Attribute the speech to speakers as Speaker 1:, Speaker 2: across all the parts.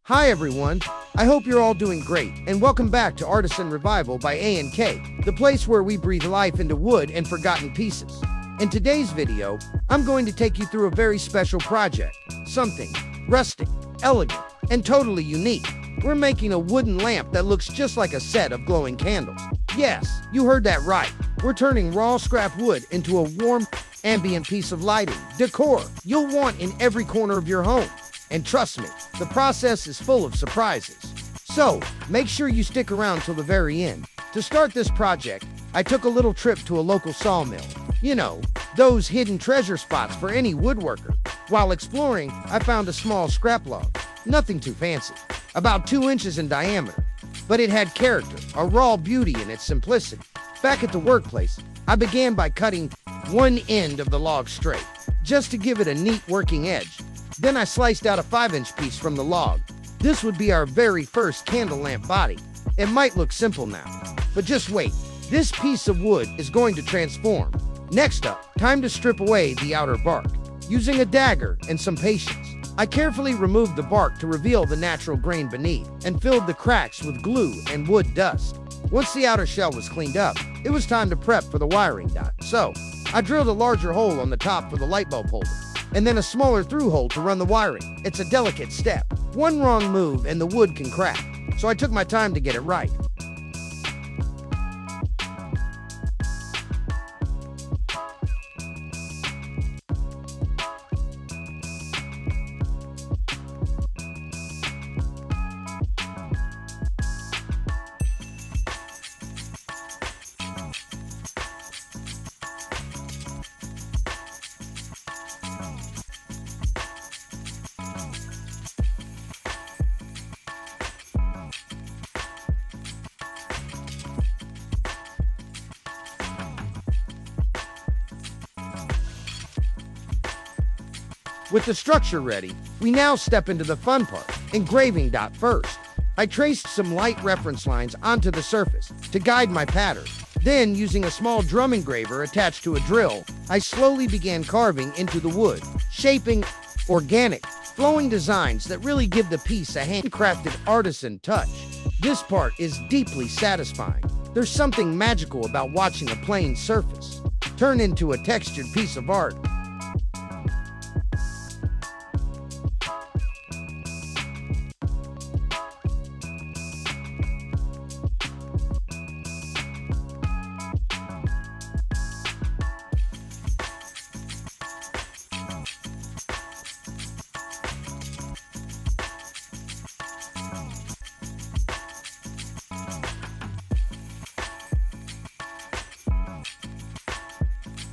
Speaker 1: Hi everyone, I hope you're all doing great, and welcome back to Artisan Revival by A&K, the place where we breathe life into wood and forgotten pieces. In today's video, I'm going to take you through a very special project, something rustic, elegant, and totally unique. We're making a wooden lamp that looks just like a set of glowing candles. Yes, you heard that right. We're turning raw scrap wood into a warm, ambient piece of lighting, decor you'll want in every corner of your home. And trust me, the process is full of surprises. So, make sure you stick around till the very end. To start this project, I took a little trip to a local sawmill. You know, those hidden treasure spots for any woodworker. While exploring, I found a small scrap log. Nothing too fancy, about 2 inches in diameter. But it had character, a raw beauty in its simplicity. Back at the workplace, I began by cutting one end of the log straight, just to give it a neat working edge. Then I sliced out a 5-inch piece from the log. This would be our very first candle lamp body. It might look simple now, but just wait. This piece of wood is going to transform. Next up, time to strip away the outer bark. Using a dagger and some patience, I carefully removed the bark to reveal the natural grain beneath and filled the cracks with glue and wood dust. Once the outer shell was cleaned up, it was time to prep for the wiring dot. So, I drilled a larger hole on the top for the light bulb holder, and then a smaller through hole to run the wiring. It's a delicate step. One wrong move and the wood can crack, so I took my time to get it right. With the structure ready, we now step into the fun part, engraving dot first. I traced some light reference lines onto the surface to guide my pattern. Then, using a small drum engraver attached to a drill, I slowly began carving into the wood, shaping organic, flowing designs that really give the piece a handcrafted artisan touch. This part is deeply satisfying. There's something magical about watching a plain surface turn into a textured piece of art.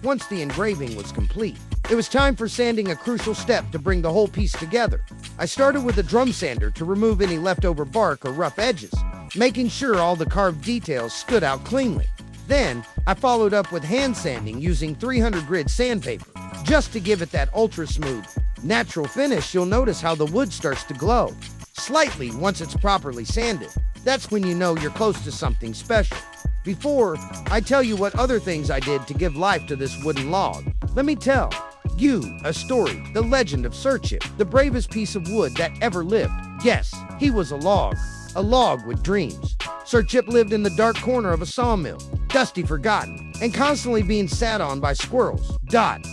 Speaker 1: Once the engraving was complete, it was time for sanding, a crucial step to bring the whole piece together. I started with a drum sander to remove any leftover bark or rough edges, making sure all the carved details stood out cleanly. Then, I followed up with hand sanding using 300 grit sandpaper, just to give it that ultra smooth, natural finish. You'll notice how the wood starts to glow slightly once it's properly sanded. That's when you know you're close to something special. Before I tell you what other things I did to give life to this wooden log, let me tell you a story, the legend of Sir Chip, the bravest piece of wood that ever lived. Yes, he was a log with dreams. Sir Chip lived in the dark corner of a sawmill, dusty, forgotten, and constantly being sat on by squirrels.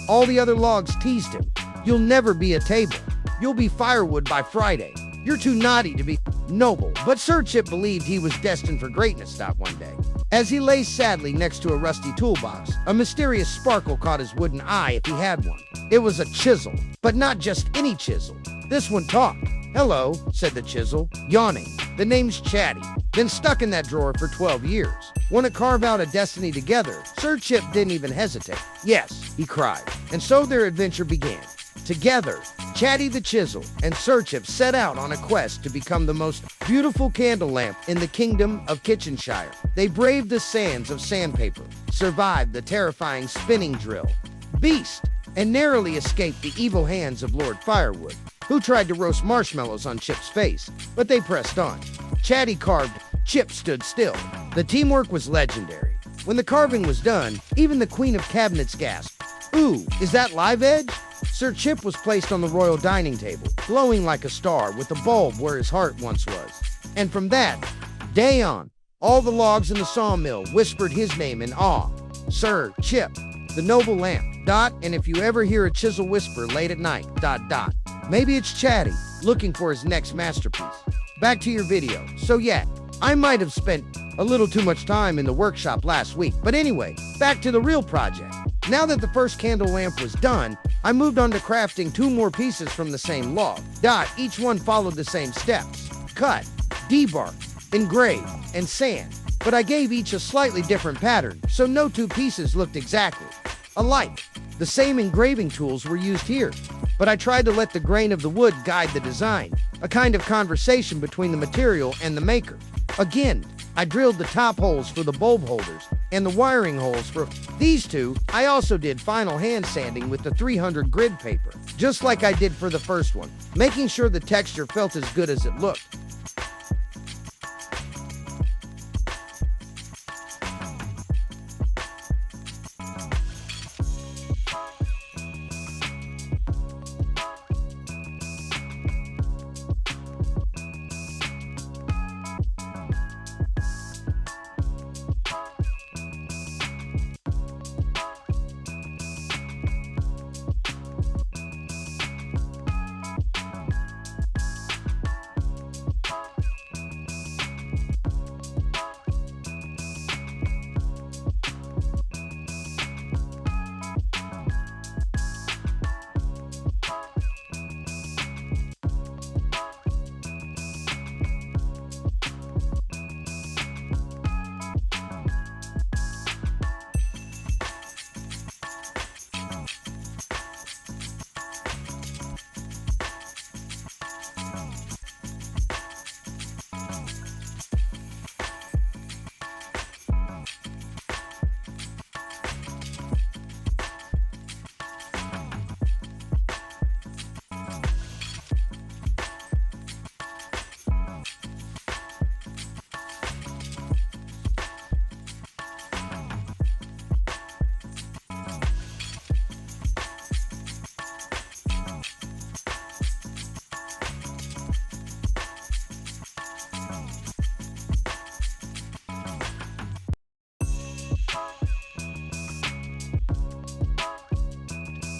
Speaker 1: All the other logs teased him. You'll never be a table. You'll be firewood by Friday. You're too naughty to be noble. But Sir Chip believed he was destined for greatness. One day, as he lay sadly next to a rusty toolbox, a mysterious sparkle caught his wooden eye, if he had one. It was a chisel, but not just any chisel. This one talked. "Hello," said the chisel, yawning. "The name's Chatty. Been stuck in that drawer for 12 years. Want to carve out a destiny together?" Sir Chip didn't even hesitate. "Yes," he cried. And so their adventure began. Together, Chatty the Chisel and Sir Chip set out on a quest to become the most beautiful candle lamp in the kingdom of Kitchenshire. They braved the sands of sandpaper, survived the terrifying spinning drill, beast, and narrowly escaped the evil hands of Lord Firewood, who tried to roast marshmallows on Chip's face, but they pressed on. Chatty carved, Chip stood still. The teamwork was legendary. When the carving was done, even the Queen of Cabinets gasped, "Ooh, is that live edge?" Sir Chip was placed on the royal dining table, glowing like a star with a bulb where his heart once was. And from that day on, all the logs in the sawmill whispered his name in awe. Sir Chip, the noble lamp. And if you ever hear a chisel whisper late at night, maybe it's Chatty, looking for his next masterpiece. Back to your video. So yeah, I might have spent a little too much time in the workshop last week. But anyway, back to the real project. Now that the first candle lamp was done, I moved on to crafting 2 more pieces from the same log. Each one followed the same steps: cut, debark, engrave, and sand. But I gave each a slightly different pattern, so no 2 pieces looked exactly alike. The same engraving tools were used here, but I tried to let the grain of the wood guide the design, a kind of conversation between the material and the maker. Again, I drilled the top holes for the bulb holders and the wiring holes for these 2. I also did final hand sanding with the 300 grid paper, just like I did for the first one, making sure the texture felt as good as it looked.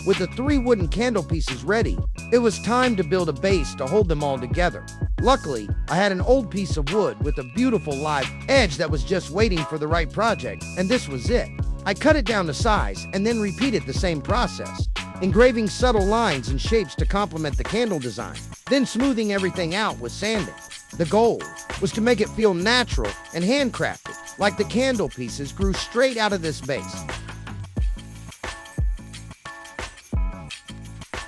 Speaker 1: With the 3 wooden candle pieces ready, it was time to build a base to hold them all together. Luckily, I had an old piece of wood with a beautiful live edge that was just waiting for the right project, and this was it. I cut it down to size and then repeated the same process, engraving subtle lines and shapes to complement the candle design, then smoothing everything out with sanding. The goal was to make it feel natural and handcrafted, like the candle pieces grew straight out of this base.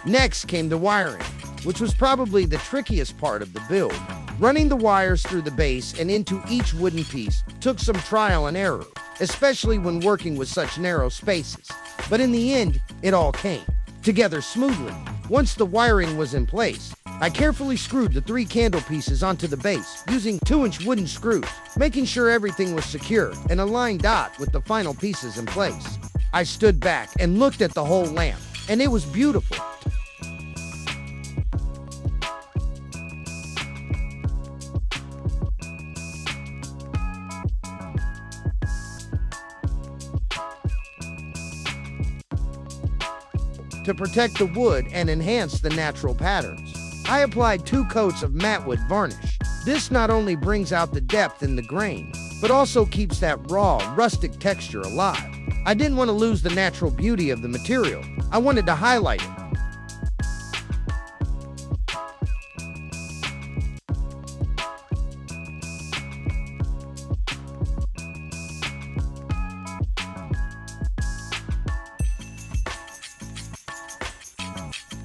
Speaker 1: Next came the wiring, which was probably the trickiest part of the build. Running the wires through the base and into each wooden piece took some trial and error, especially when working with such narrow spaces. But in the end, it all came together smoothly. Once the wiring was in place, I carefully screwed the 3 candle pieces onto the base using 2-inch wooden screws, making sure everything was secure and aligned with the final pieces in place. I stood back and looked at the whole lamp, and it was beautiful. To protect the wood and enhance the natural patterns, I applied 2 coats of matte wood varnish. This not only brings out the depth in the grain, but also keeps that raw, rustic texture alive. I didn't want to lose the natural beauty of the material. I wanted to highlight it.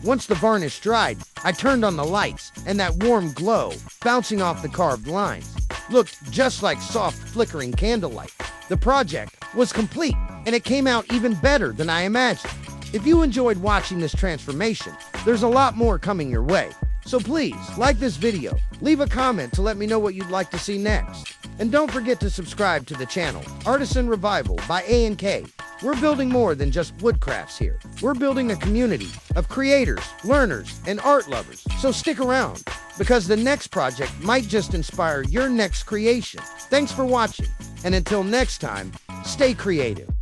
Speaker 1: Once the varnish dried, I turned on the lights, and that warm glow, bouncing off the carved lines, looked just like soft, flickering candlelight. The project was complete, and it came out even better than I imagined. If you enjoyed watching this transformation, there's a lot more coming your way. So please, like this video, leave a comment to let me know what you'd like to see next. And don't forget to subscribe to the channel, Artisan Revival by A&K. We're building more than just woodcrafts here. We're building a community of creators, learners, and art lovers. So stick around, because the next project might just inspire your next creation. Thanks for watching, and until next time, stay creative.